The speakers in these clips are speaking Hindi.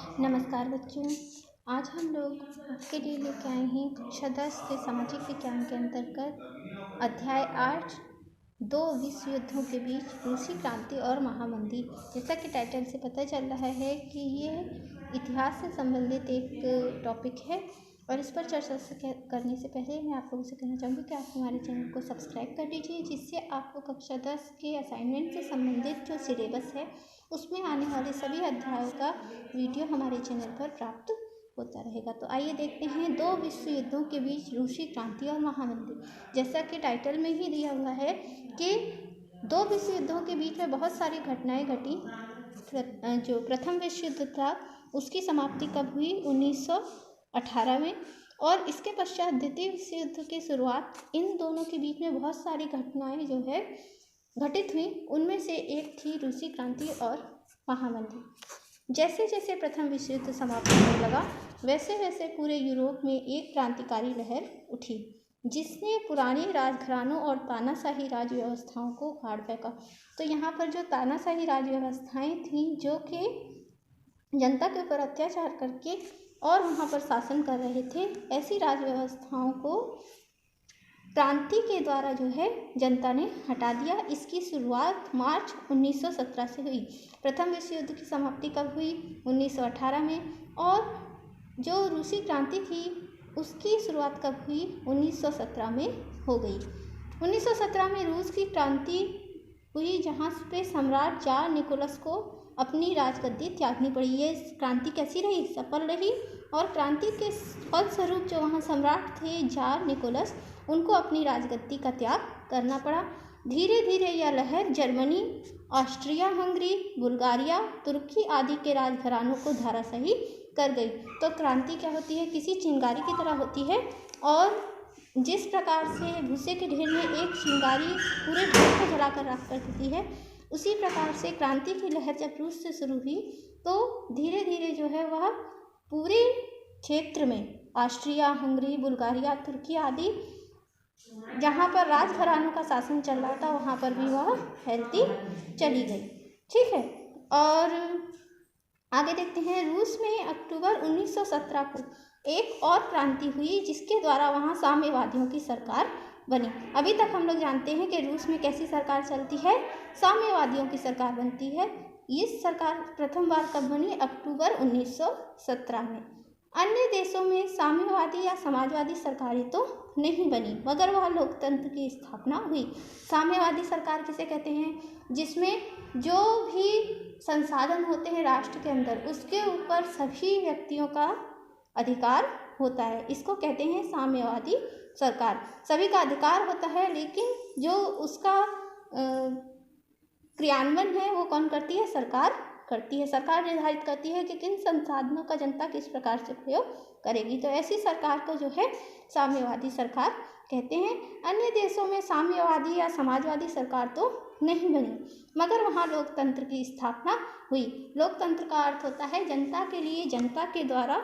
नमस्कार बच्चों। आज हम लोग आपके लिए लेके आए हैं कक्षा 10 से सामाजिक विज्ञान के अंतर्गत अध्याय 8 दो विश्व युद्धों के बीच रूसी क्रांति और महामंदी। जैसा कि टाइटल से पता चल रहा है कि ये इतिहास से संबंधित एक टॉपिक है और इस पर चर्चा करने से पहले मैं आप लोगों से कहना चाहूँगी कि आप हमारे चैनल को सब्सक्राइब कर दीजिए, जिससे आपको कक्षा 10 के असाइनमेंट से संबंधित जो सिलेबस है उसमें आने वाले सभी अध्यायों का वीडियो हमारे चैनल पर प्राप्त होता रहेगा। तो आइए देखते हैं दो विश्व युद्धों के बीच रूसी क्रांति और महामंदी। जैसा कि टाइटल में ही दिया हुआ है कि दो विश्व युद्धों के बीच में बहुत सारी घटनाएं घटी। जो प्रथम विश्व युद्ध था उसकी समाप्ति कब हुई? 1918 में, और इसके पश्चात द्वितीय विश्व युद्ध की शुरुआत। इन दोनों के बीच में बहुत सारी घटनाएं जो है घटित हुई, उनमें से एक थी रूसी क्रांति और महामंदी। जैसे जैसे प्रथम विश्व युद्ध समाप्त होने लगा वैसे वैसे पूरे यूरोप में एक क्रांतिकारी लहर उठी, जिसने पुराने राजघरानों और तानाशाही राज व्यवस्थाओं को उखाड़ फेंका। तो यहाँ पर जो तानाशाही राज व्यवस्थाएं थीं, जो कि जनता के ऊपर अत्याचार करके और वहाँ पर शासन कर रहे थे, ऐसी राज व्यवस्थाओं को क्रांति के द्वारा जो है जनता ने हटा दिया। इसकी शुरुआत मार्च 1917 से हुई। प्रथम विश्व युद्ध की समाप्ति कब हुई? 1918 में। और जो रूसी क्रांति थी उसकी शुरुआत कब हुई? 1917 में हो गई। 1917 में रूस की क्रांति हुई, जहाँ पे सम्राट जार निकोलस को अपनी राजगद्दी त्यागनी पड़ी। ये क्रांति कैसी रही? सफल रही। और क्रांति के फलस्वरूप जो वहाँ सम्राट थे जार निकोलस, उनको अपनी राजगद्दी का त्याग करना पड़ा। धीरे धीरे यह लहर जर्मनी, ऑस्ट्रिया हंगरी, बुल्गारिया, तुर्की आदि के राजघरानों को धराशायी कर गई। तो क्रांति क्या होती है? किसी चिंगारी की तरह होती है, और जिस प्रकार से भूसे के ढेर में एक चिंगारी पूरे ढेर को जलाकर राख कर देती है, उसी प्रकार से क्रांति की लहर जब रूस से शुरू हुई तो धीरे धीरे जो है वह पूरे क्षेत्र में ऑस्ट्रिया हंगरी, बुल्गारिया, तुर्की आदि जहाँ पर राजघरानों का शासन चल रहा था वहाँ पर भी वह फैलती चली गई। ठीक है, और आगे देखते हैं। रूस में अक्टूबर 1917 को एक और क्रांति हुई, जिसके द्वारा वहाँ साम्यवादियों की सरकार बनी। अभी तक हम लोग जानते हैं कि रूस में कैसी सरकार चलती है? साम्यवादियों की सरकार बनती है। ये सरकार प्रथम बार कब बनी? अक्टूबर 1917 में। अन्य देशों में साम्यवादी या समाजवादी सरकारें तो नहीं बनी, मगर वह लोकतंत्र की स्थापना हुई। साम्यवादी सरकार किसे कहते हैं? जिसमें जो भी संसाधन होते हैं राष्ट्र के अंदर, उसके ऊपर सभी व्यक्तियों का अधिकार होता है। इसको कहते हैं साम्यवादी सरकार। सभी का अधिकार होता है, लेकिन जो उसका क्रियान्वयन है वो कौन करती है? सरकार करती है। सरकार निर्धारित करती है कि किन संसाधनों का जनता किस प्रकार से प्रयोग करेगी। तो ऐसी सरकार को जो है साम्यवादी सरकार कहते हैं। अन्य देशों में साम्यवादी या समाजवादी सरकार तो नहीं बनी, मगर वहाँ लोकतंत्र की स्थापना हुई। लोकतंत्र का अर्थ होता है जनता के लिए जनता के द्वारा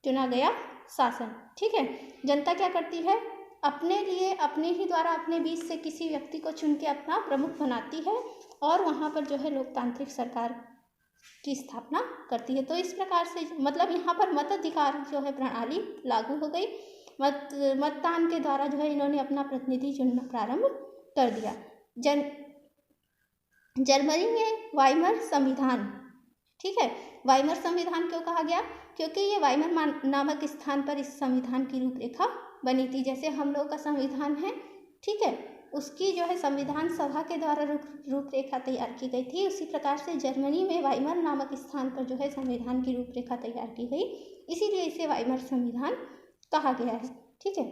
चुना गया शासन। ठीक है, जनता क्या करती है? अपने लिए अपने ही द्वारा अपने बीच से किसी व्यक्ति को चुन के अपना प्रमुख बनाती है और वहाँ पर जो है लोकतांत्रिक सरकार की स्थापना करती है। तो इस प्रकार से मतलब यहाँ पर मताधिकार जो है प्रणाली लागू हो गई। मतदान के द्वारा जो है इन्होंने अपना प्रतिनिधि चुनना प्रारंभ कर दिया। जर्मनी में वाइमर संविधान। ठीक है, वाइमर संविधान क्यों कहा गया? क्योंकि ये वाइमर नामक स्थान पर इस संविधान की रूपरेखा बनी थी। जैसे हम लोग का संविधान है, ठीक है, उसकी जो है संविधान सभा के द्वारा रूपरेखा तैयार की गई थी। उसी प्रकार से जर्मनी में वाइमर नामक स्थान पर जो है संविधान की रूपरेखा तैयार की गई, इसीलिए इसे वाइमर संविधान कहा गया है। ठीक है,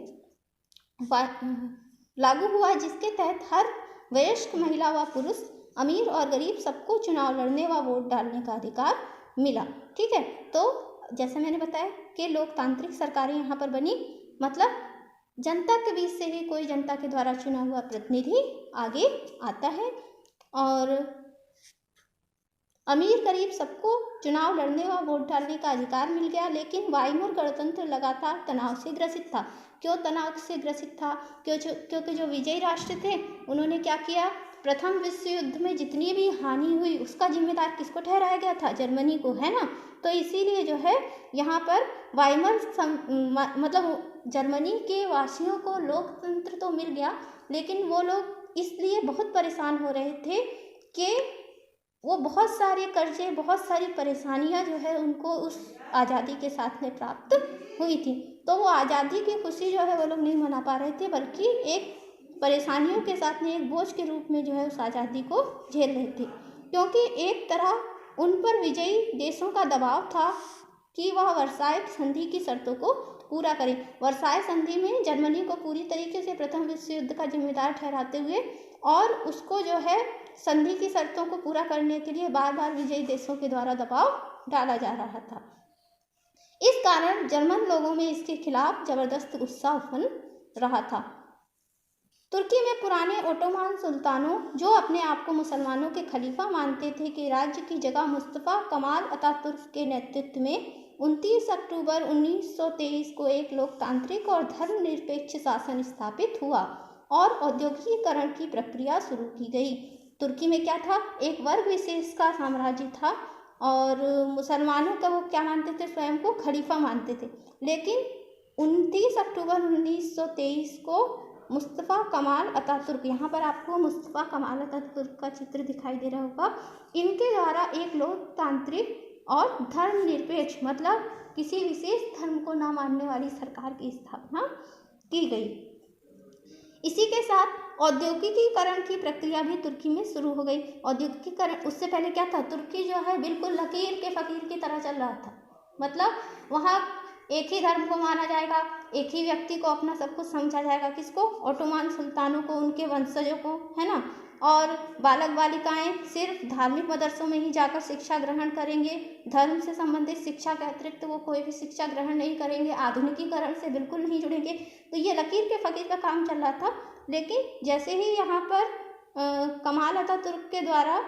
लागू हुआ, जिसके तहत हर वयस्क महिला व पुरुष, अमीर और गरीब सबको चुनाव लड़ने व वोट डालने का अधिकार मिला। ठीक है, तो जैसे मैंने बताया कि लोकतांत्रिक सरकारें यहाँ पर बनी, मतलब जनता के बीच से ही कोई जनता के द्वारा चुना हुआ प्रतिनिधि आगे आता है और अमीर गरीब सबको चुनाव लड़ने व वोट डालने का अधिकार मिल गया। लेकिन वाइमर गणतंत्र लगातार तनाव से ग्रसित था। क्यों तनाव से ग्रसित था? क्योंकि जो विजयी राष्ट्र थे उन्होंने क्या किया? प्रथम विश्व युद्ध में जितनी भी हानि हुई उसका जिम्मेदार किसको ठहराया गया था? जर्मनी को, है ना। तो इसीलिए जो है यहाँ पर वाइमर मतलब जर्मनी के वासियों को लोकतंत्र तो मिल गया, लेकिन वो लोग इसलिए बहुत परेशान हो रहे थे कि वो बहुत सारे कर्जे, बहुत सारी परेशानियां जो है उनको उस आज़ादी के साथ में प्राप्त हुई थी। तो वो आज़ादी की खुशी जो है वो लोग नहीं मना पा रहे थे, बल्कि एक परेशानियों के साथ में एक बोझ के रूप में जो है उस आज़ादी को झेल रहे थे, क्योंकि एक तरह उन पर विजयी देशों का दबाव था कि वह वर्साई संधि की शर्तों को पूरा करें। वर्साई संधि में जर्मनी को पूरी तरीके से प्रथम विश्व युद्ध का जिम्मेदार ठहराते हुए और उसको जो है संधि की शर्तों को पूरा करने के लिए बार बार विजयी देशों के द्वारा दबाव डाला जा रहा था। इस कारण जर्मन लोगों में इसके खिलाफ जबरदस्त उत्साह उत्पन्न रहा था। तुर्की में पुराने ओटोमान सुल्तानों, जो अपने आप को मुसलमानों के खलीफा मानते थे, कि राज्य की जगह मुस्तफ़ा कमाल अतातुर्क के नेतृत्व में 29 अक्टूबर 1923 को एक लोकतांत्रिक और धर्मनिरपेक्ष शासन स्थापित हुआ और औद्योगिकीकरण की प्रक्रिया शुरू की गई। तुर्की में क्या था? एक वर्ग विशेष का साम्राज्य था और मुसलमानों का वो क्या मानते थे? स्वयं को खलीफा मानते थे। लेकिन 29 अक्टूबर 1923 को मुस्तफ़ा कमाल अतातुर्क, यहाँ पर आपको मुस्तफ़ा कमाल अतातुर्क का चित्र दिखाई दे रहा होगा, इनके द्वारा एक लोकतांत्रिक और धर्मनिरपेक्ष मतलब किसी विशेष धर्म को ना मानने वाली सरकार की स्थापना की गई। इसी के साथ औद्योगिकीकरण की प्रक्रिया भी तुर्की में शुरू हो गई। औद्योगिकीकरण, उससे पहले क्या था? तुर्की जो है बिल्कुल लकीर के फकीर की तरह चल रहा था, मतलब वहाँ एक ही धर्म को माना जाएगा, एक ही व्यक्ति को अपना सब कुछ समझा जाएगा। किसको? ओटोमान सुल्तानों को, उनके वंशजों को, है ना। और बालक बालिकाएं सिर्फ धार्मिक मदरसों में ही जाकर शिक्षा ग्रहण करेंगे, धर्म से संबंधित शिक्षा के अतिरिक्त वो कोई भी शिक्षा ग्रहण नहीं करेंगे, आधुनिकीकरण से बिल्कुल नहीं जुड़ेंगे। तो ये लकीर के फकीर का काम चल रहा था। लेकिन जैसे ही यहाँ पर कमाल अतातुर्क के द्वारा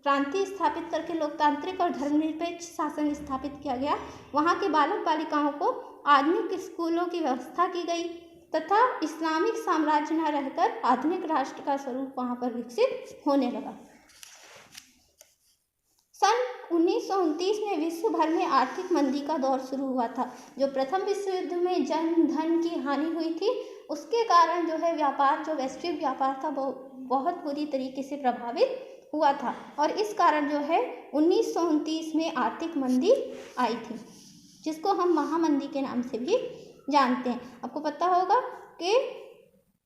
क्रांति स्थापित करके लोकतांत्रिक और धर्मनिरपेक्ष शासन स्थापित किया गया, वहाँ के बालक बालिकाओं को आधुनिक स्कूलों की व्यवस्था की गई तथा इस्लामिक साम्राज्य न रहकर आधुनिक राष्ट्र का स्वरूप वहाँ पर विकसित होने लगा। सन 1929 में विश्व भर में आर्थिक मंदी का दौर शुरू हुआ था। जो प्रथम विश्व युद्ध में जन धन की हानि हुई थी, उसके कारण जो है व्यापार, जो वैश्विक व्यापार था, वो बहुत बुरी तरीके से प्रभावित हुआ था और इस कारण जो है 1929 में आर्थिक मंदी आई थी, जिसको हम महामंदी के नाम से भी जानते हैं। आपको पता होगा कि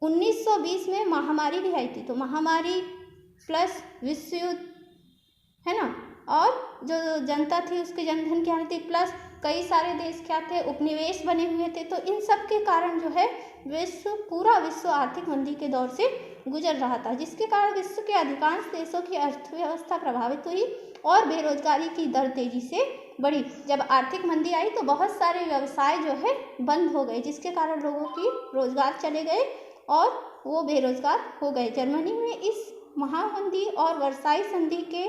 1920 में महामारी भी आई थी, तो महामारी प्लस विश्व युद्ध, है ना, और जो जनता थी उसके जनधन की हानि थी, प्लस कई सारे देश क्या थे? उपनिवेश बने हुए थे। तो इन सब के कारण जो है पूरा विश्व आर्थिक मंदी के दौर से गुजर रहा था, जिसके कारण विश्व के अधिकांश देशों की अर्थव्यवस्था प्रभावित हुई और बेरोजगारी की दर तेजी से बढ़ी। जब आर्थिक मंदी आई तो बहुत सारे व्यवसाय जो है बंद हो गए, जिसके कारण लोगों की रोजगार चले गए और वो बेरोजगार हो गए। जर्मनी में इस महामंदी और वर्साई संधि के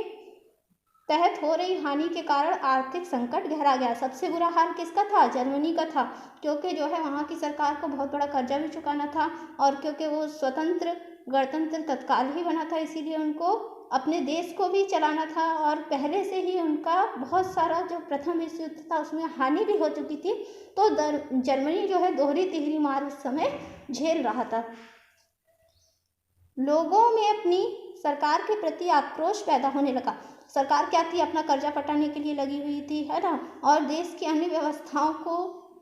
तहत हो रही हानि के कारण आर्थिक संकट गहरा गया। सबसे बुरा हाल किसका था? जर्मनी का था, क्योंकि जो है वहाँ की सरकार को बहुत बड़ा कर्जा भी चुकाना था और क्योंकि वो स्वतंत्र गणतंत्र तत्काल ही बना था, इसीलिए उनको अपने देश को भी चलाना था और पहले से ही उनका बहुत सारा जो प्रथम विश्व युद्ध था उसमें हानि भी हो चुकी थी। तो जर्मनी जो है दोहरी तिहरी मार उस समय झेल रहा था। लोगों में अपनी सरकार के प्रति आक्रोश पैदा होने लगा। सरकार क्या थी? अपना कर्जा पटाने के लिए लगी हुई थी, है ना, और देश की अन्य व्यवस्थाओं को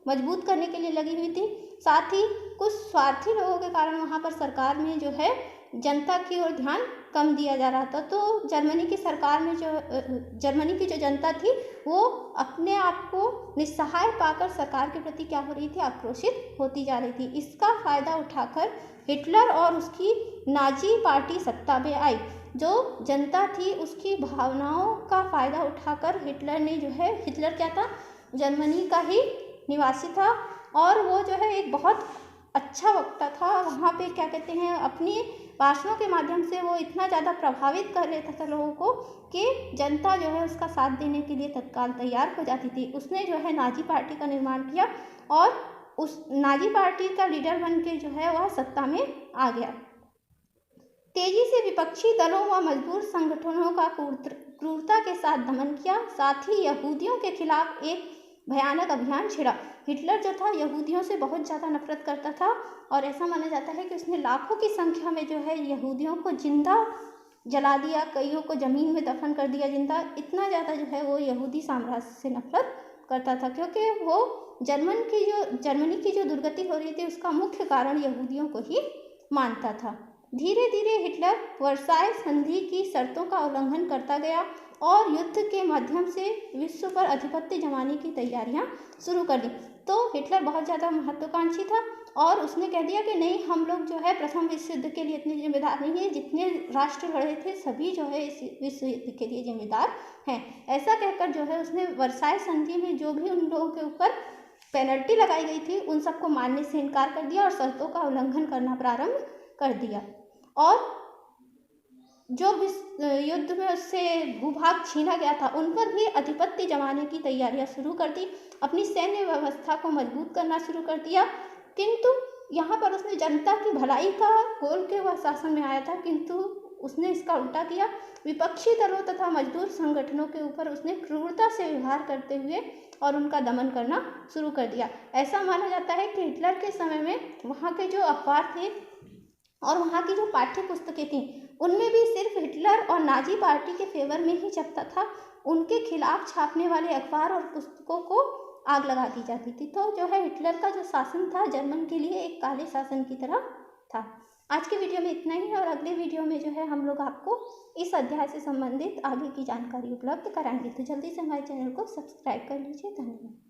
मजबूत करने के लिए लगी हुई थी। साथ ही कुछ स्वार्थी लोगों के कारण वहाँ पर सरकार में जो है जनता की ओर ध्यान कम दिया जा रहा था। तो जर्मनी की सरकार में जर्मनी की जो जनता थी वो अपने आप को निस्सहाय पाकर सरकार के प्रति क्या हो रही थी? आक्रोशित होती जा रही थी। इसका फायदा उठाकर हिटलर और उसकी नाजी पार्टी सत्ता में आई। जो जनता थी उसकी भावनाओं का फायदा उठाकर हिटलर ने जो है, हिटलर क्या था? जर्मनी का ही निवासी था और वो जो है एक बहुत अच्छा वक्ता था। वहाँ पे क्या कहते हैं, अपनी भाषणों के माध्यम से वो इतना ज़्यादा प्रभावित कर लेता था लोगों को कि जनता जो है उसका साथ देने के लिए तत्काल तैयार हो जाती थी। उसने जो है नाजी पार्टी का निर्माण किया और उस नाजी पार्टी का लीडर बन के जो है वह सत्ता में आ गया। तेजी से विपक्षी दलों व मजदूर संगठनों का क्रूरता के साथ दमन किया। साथ ही यहूदियों के खिलाफ एक भयानक अभियान छिड़ा। हिटलर जो था यहूदियों से बहुत ज़्यादा नफरत करता था और ऐसा माना जाता है कि उसने लाखों की संख्या में जो है यहूदियों को जिंदा जला दिया, कईयों को ज़मीन में दफन कर दिया जिंदा। इतना ज़्यादा जो है वो यहूदी साम्राज्य से नफरत करता था, क्योंकि वो जर्मनी की जो दुर्गति हो रही थी उसका मुख्य कारण यहूदियों को ही मानता था। धीरे धीरे हिटलर वर्साय संधि की शर्तों का उल्लंघन करता गया और युद्ध के माध्यम से विश्व पर आधिपत्य जमाने की तैयारियां शुरू कर दी। तो हिटलर बहुत ज़्यादा महत्वाकांक्षी था और उसने कह दिया कि नहीं, हम लोग जो है प्रथम विश्व युद्ध के लिए इतने जिम्मेदार नहीं है, जितने राष्ट्र लड़े थे सभी जो है इस विश्व युद्ध के लिए जिम्मेदार हैं। ऐसा कहकर जो है उसने वर्साय संधि में जो भी उन लोगों के ऊपर पेनल्टी लगाई गई थी उन सबको मानने से इनकार कर दिया और शर्तों का उल्लंघन करना प्रारंभ कर दिया। और जो युद्ध में उससे भूभाग छीना गया था उन पर भी आधिपत्य जमाने की तैयारियां शुरू कर दी, अपनी सैन्य व्यवस्था को मजबूत करना शुरू कर दिया। किंतु यहाँ पर उसने जनता की भलाई का बोल के वह शासन में आया था, किंतु उसने इसका उल्टा किया। विपक्षी दलों तथा मजदूर संगठनों के ऊपर उसने क्रूरता से व्यवहार करते हुए और उनका दमन करना शुरू कर दिया। ऐसा माना जाता है कि हिटलर के समय में वहाँ के जो अखबार थे और वहाँ की जो पाठ्य पुस्तकें थीं उनमें भी सिर्फ हिटलर और नाजी पार्टी के फेवर में ही छपता था। उनके खिलाफ छापने वाले अखबार और पुस्तकों को आग लगा दी जाती थी। तो जो है हिटलर का जो शासन था जर्मन के लिए एक काले शासन की तरह था। आज के वीडियो में इतना ही और अगले वीडियो में जो है हम लोग आपको इस अध्याय से संबंधित आगे की जानकारी उपलब्ध कराएंगे। तो जल्दी से हमारे चैनल को सब्सक्राइब कर लीजिए। धन्यवाद।